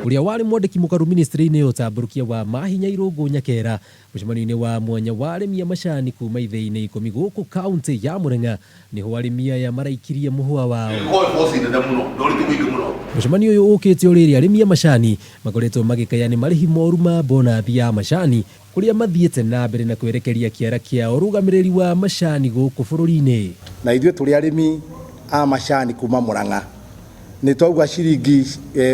uria wari mwandiki mukaru ministry-ini utamburukia wa mahinya irungu nyakera mucemanio-ini wa mwanya wa arimi a macani kuuma ithei-ini 10 guku kaunti ya Murang'a niho arimi aya maraikirie muhua wao. Mucemanio uyu ukite uriri arimi a macani makoretwo magikayani marihi moru ma bonathi ya macani kuria mathiete na mbere na kwerekeria kiara kiao rugamiriri wa macani guku bururi-ini. Na ithue turi arimi a macani kuuma Murang'a ni twauga ciringi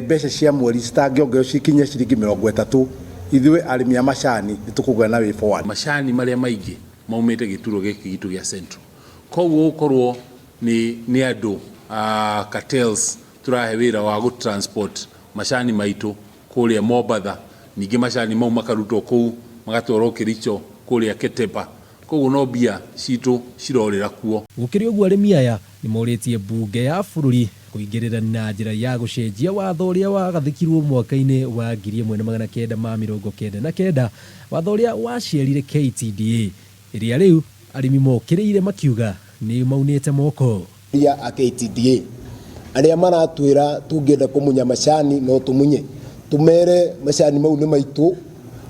mbeca cia mweri citangiongerwo cikinye ciringi 30 ithue arimi a macani ni tukugwa na way forward. Macani maria maingi maumite gituro giki gitu gya central koguo ukorwo ni andu cartels turahe wira wa go transport macani maitu kuria Mombatha ningi macani mau makarutwo kuu magatwarwo Kericho kuria Ketepa koguo no bia citu cirorira kuo. Gukiri uguo arimi aya ni moritie bunge ya bururi kuingirira na njira ya gucenjia watho uria wagathikirwo mwaka-ini wa 1999 watho uria waciarire KTDA iria riu arimi mokiriire makiuga ni maunite moko ya KTDA aria maratwira tungenda kumunya macani no tumunye tumere macani mau ni maitu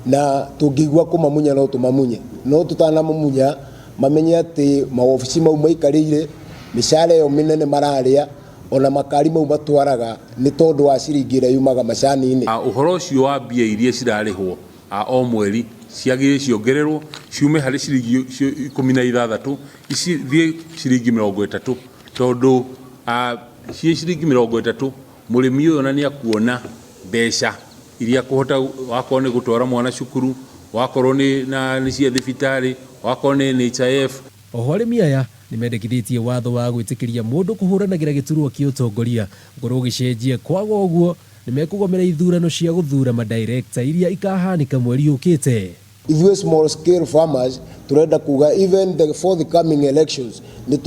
na tungigwa kumamunya no tumamunye no tutanamunya mamenye ati maofici mau maikarire mishare yo minene mararia ona makari mau batwaraga ni tondu wa ciringi ria yumaga macani-ini. Uhoro ucio wa mbia iria cirarihwo o mweri ciagire ciongererwo ciume hari ciringi 16 ici thie ciringi 30 tondu cie ciringi 30 murimi uyu na ni akuona mbeca iria kuhota wakorwo ni gutwara mwana cukuru wakorwo ni cia thibitari wakorwo ni NHIF. Oho arimi aya nimendikithitie watho wa gwitikiria mundu kuhuranagira giturwa kia utongoria ngorwo gicenjie kwaga uguo nimekugomera ithurano cia guthura madirector iria ikahanika mweri ukite. If small scale farmers turenda kuga even the forthcoming elections ni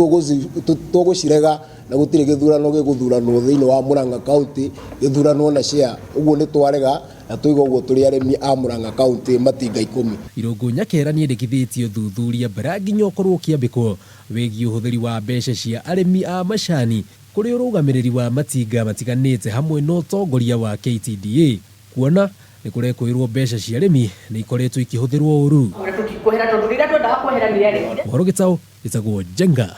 tugucirega na gutire githurano giguthurano thiini wa Murang'a county githurano na cia uguo ni twarega na tuiga uguo turi arimi a Murang'a county matinga 10. Irungu nyakera ni ndikithitie uthuthuria mbara nginyo ukorwo kiambikwo wigii uhuthiri wa mbeca cia arimi a macani kuri urugamiriri wa matinga matiganite hamwe no atongoria wa KTDA kwona ni kurekwirwo mbeca cia arimi ni ikoretwo ikihuthirwo uru. Uhoro gitau itagwo Jenga.